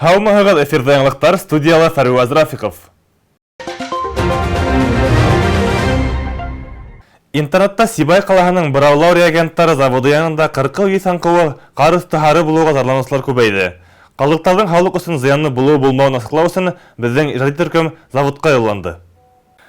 Һаумыһығыҙ, эфирҙа яңылыҡтар, студияла Фәруаз Рафиҡов. Интернетта Сибай ҡалаһының быраулау реагенттары заводы янында 40 аңҡыуы ҡар өҫтө һары булыуға зарланыусылар күбәйҙе. Ҡалдыҡтарҙың һаулыҡ өсөн зыянлы булыу-булмауын асыҡлау өсөн беҙҙең ижади төркөм заводҡа юлланды.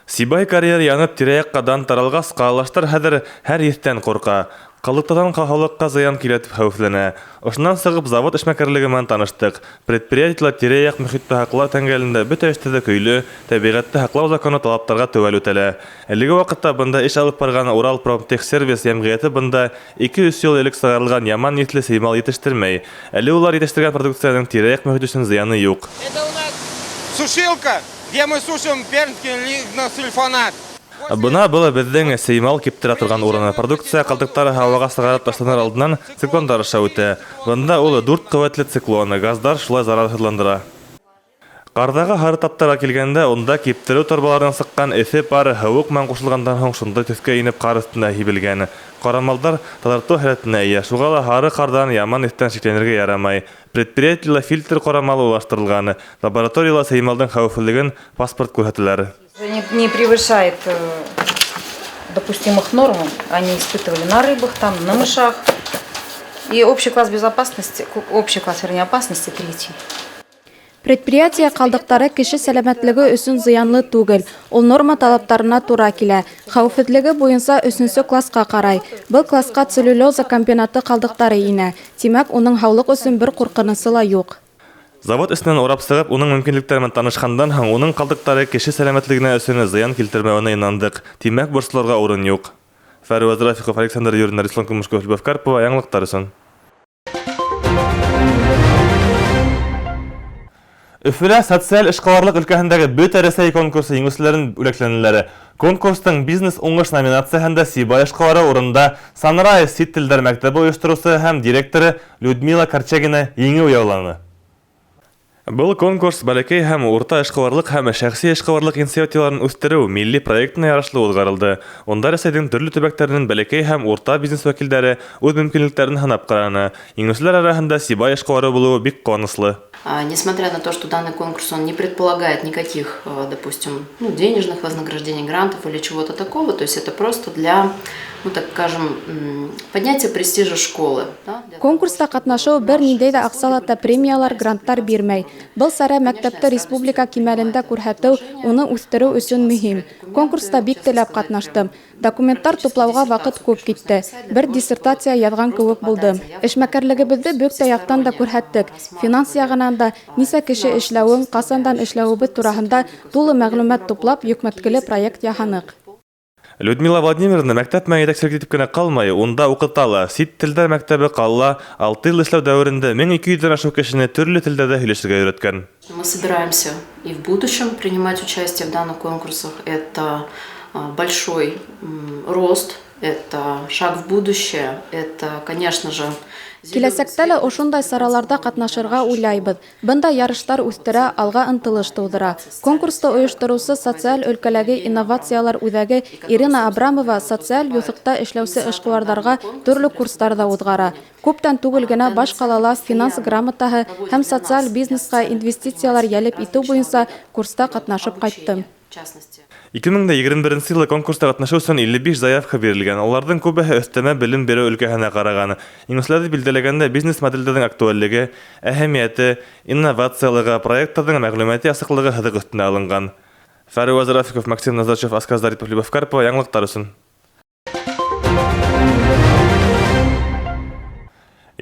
Сибай карьер янып тирә-яҡҡа дан таралғас, ҡалалаштар хәҙер һәр еҫтән ҡурҡа. Ҡалдыҡтарҙан һаулыҡҡа зыян килә тип хәүефләнә. Ошонан сығып завод эшмәкәрлеге менән таныштык. Предприятиелар тирә-яҡ мөхитте һаҡлау тәңгәлендә бөтә эштәрҙә көйлө, тәбиғәтте һаҡлау законы талаптарға теүәл үтәлә. Әлеге ваҡытта бында эш алып барған Урал Промтехсервис йәмғиәте бында 2-3 йыл элек сығарылған яман еҫле сеймал етештермәй. Әле улар етештергән продукцияның тирә-яҡ мөхит өсөн зыяны юҡ. Это у нас сушилка, где мы сушим пермский лигносульфонат. Бына был беҙҙең сеймал киптерә торған урыны. Продукция ҡалдыҡтары һауаға сығарып ташланыр алдынан циклондар аша үтә. Бында ул 4 ҡеүәтле циклон, газдар шулай зарарһыҙландыра. Ҡарҙағы һары таптарға килгәндә, унда киптереү торбаларынан сыҡҡан эҫе пары һыуыҡ менән ҡушылғандан һуң шундай төҫкә инеп ҡар өҫтөнә һибелгән. Ҡарамалдар таҙартыу һәләтенә эйә. Шуға ла һары ҡарҙан яман еҫтән шикләнергә ярамай. Предприятиела фильтр ҡорамалы урынлаштырылған. Лабораторияла сеймалдың хәүефлелеген паспорт күрһәтәләр. Не превышает допустимых норм. Они испытывали на рыбах, там, на мышах. И общий класс безопасности, опасности 3. Предприятие ҡалдыҡтары кеше сәләмәтлеге өсөн зыянлы түгел. Ул норма талаптарына тура килә. Хәүефһеҙлеге буйынса 3-нче классҡа ҡарай. Был классҡа целлюлоза комбинаты ҡалдыҡтары инә. Тимәк, уның һаулыҡ өсөн бер ҡурҡынысы ла юҡ. Завод эсенән урап сығып, уның мөмкинлектәре менән танышҡандан һуң, уның ҡалдыҡтары кеше сәләмәтлегенә өсөн зыян килтермәүенә инандыҡ. Тимәк, борсолорға урын юҡ. Фәруаз Рафиҡов, Александр Юрин, Руслан Көмөшков, Любовь Карпова, яңылыҡтар өсөн. Өфөлә социаль эшҡыуарлыҡ өлкәһендәге бөтә Рәсәй конкурсы еңеүселәрен бүләкләнеләр. Конкурстың бизнес уңыш номинацияһында Сибай эшҡыуары урында Санрай сит телдәр мәктәбе ойоштороусы һәм директоры Людмила Корчагина еңеү яуланы. Был конкурс бәләкәй һәм урта эшҡыуарлык һәм шәхси эшҡыуарлык инициативаларын үҫтереү милли проектына ярашлы уҙғарылды. Унда Рәсәйҙең төрлө төбәктәренең бәләкәй һәм урта бизнес вәкилдәре үҙ мөмкинлектәрен һынап ҡараны. Еңеүселәр араһында Сибай эшҡыуары булыуы бик ҡыуаныслы. Несмотря на то, что данный конкурс он не предполагает никаких, допустим, денежных вознаграждений, грантов или чего-то такого, то есть это просто для, так скажем, поднятия престижа школы. Конкурста ҡатнашыу бер ниндәй ҙә аҡсалата премиялар, гранттар бирмәй. Был сара мәктәптә республика кимәлендә күрһәтеү, уны үҫтереү өсөн мөһим. Конкурста бик теләп ҡатнаштым. Документтар туплауға ваҡыт күп китте. Бер диссертация яҙған кеүек булды. Эшмәкәрлегебеҙҙе бөтә яҡтан да күрһәттек. Финанс яғынан да, нисә кеше эшләүен, ҡасандан эшләүебеҙ тураһында тулы мәғлүмәт туплап, йөкмәткеле проект яһаныҡ. Людмила Владимировна мәктәп менән етәкселек итеп кенә ҡалмай, унда уҡыта ла. Сит телдәр мәктәбе ҡалала 6 йыл эшләү дәүерендә 1200-дән ашыу кешене төрлө телдәрҙә һөйләшергә өйрәткән. Мы собираемся и в будущем принимать участие в данных конкурсах. Это большой рост, это шаг в будущее, это, конечно же, Киләсәктә лә ошондай сараларда ҡатнашырға уйлайбыҙ. Бында ярыштар үҫтерә, алға ынтылыш тыуҙыра. Конкурсты ойоштороусы социаль өлкәләге инновациялар үҙәге Ирина Абрамова социаль юҫыҡта эшләүсе эшҡыуарҙарға төрлө курстарҙа уҙғара. Күптән түгел генә баш ҡалала финанс грамотаһы һәм социаль бизнесҡа инвестициялар йәлеп итеү буйынса курста ҡатнашып ҡайттым. 2021 йылы конкурста ҡатнашыу өсөн 55 заявка бирелгән. Уларҙың күбеһе өҫтәмә белем биреү өлкәһенә ҡараған. Еңеүселәрҙе билдәләгәндә бизнес моделдәрҙең актуальлеге, әһәмиәте, инновациялығы, проекттарҙың мәғлүмәти асыҡлығы һыҙыҡ өҫтөнә алынған. Фәруаз Рафиҡов, Максим Назарчев, Аскар Зарипов, Любовь Карпова, яңылыҡтар өсөн.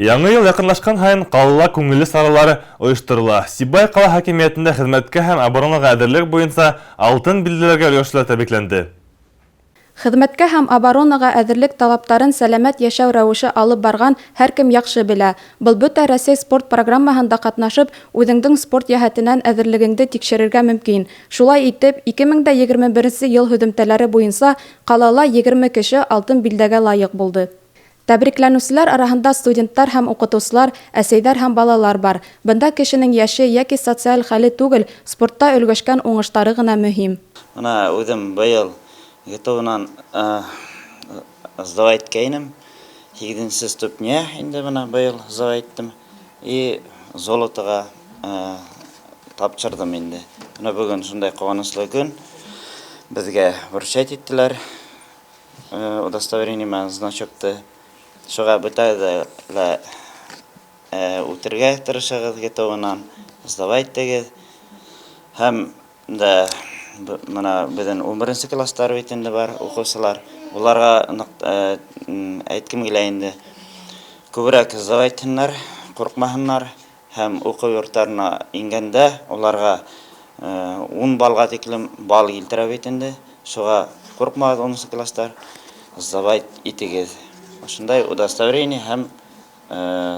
Яңы йыл яҡынлашҡан һайын ҡалала күңелле саралары ойошторола. Сибай ҡала хакимиәтендә хеҙмәткә һәм оборонаға әҙерлек буйынса алтын билдәләргә өлгәшеүселәр тәбрикләнде. Хеҙмәткә һәм оборонаға әҙерлек талаптарын сәләмәт йәшәү рәүеше алып барған һәр кем яҡшы белә. Был бөтә Рәсәй спорт программаһында ҡатнашып, үҙеңдең спорт йәһәтенән әҙерлегеңде тикшерергә мөмкин. Шулай итеп, 2021 йыл һөҙөмтәләре буйынса ҡалала 20 кеше алтын билдәгә лайыҡ булды. Тәбрикләнеүселәр араһында студенттар һәм уҡытыусылар, әсәйҙәр һәм балалар бар. Бында кешенең йәше йәки социаль хәле түгел, спортта өлгәшкән уңыштары ғына мөһим. Ана үҙем быйыл ГТО-нан сдавать иткәйнем. 8-нче ступня инде бына быйыл сдавайттым. И золотоға тапшырдым инде. Менә бүген шундай куанычлы көн. Безгә вручать иттеләр. Удостоверение мен значокты. Шуга бөтәгез үтергә тырышыгыз гетовынан, сдавать тегез. Һәм да менә безнең 11 класслар бит инде бар укучылар. Уларга әйткем килә инде. Күбрәк сдавайтыннар, курыкмаһыннар һәм уку йортларына ингәндә уларга 10 балга тиклем бал килтерә бит инде. Шуга курыкмагыз 10 класслар, сдавать итегез. Шундай удостоверение һәм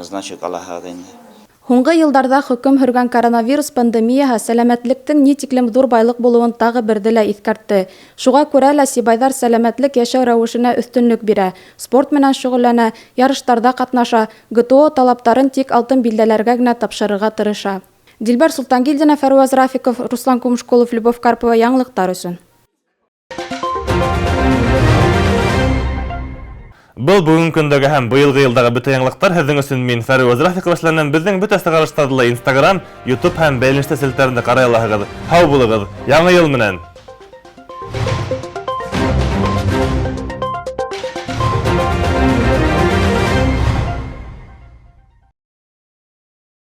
значок алаһыгыз инде. Һуңгы йылдарда хөкем һөргән коронавирус пандемияһы сәламәтлектең ни тиклем зур байлык булуын тагы берде лә иҫкәртте. Шуға күрә лә сибайҙар сәламәтлек йәшәү рәүешенә өҫтөнлөк бирә, спорт менән шөғөлләнә, ярыштарҙа ҡатнаша, ГТО талаптарын тик алтын билдәләргә генә тапшырырға тырыша. Дилбәр Султангилдина, Фәрүәз Рафиков, Руслан Кумушкулов, Любовь Карпова, яңлыҡтар өсөн. Был бүгенге көндәге һәм быелгы йылдагы бөтә яңалыктар һеҙҙең өсөн мин Фәрүәз Рафиков эшләнәм. Безнең бөтә сығарыштарҙы Instagram, YouTube һәм бәйләнештә селтәрендә ҡарай алаһығыҙ. Һау булығыҙ. Яңы йыл менән!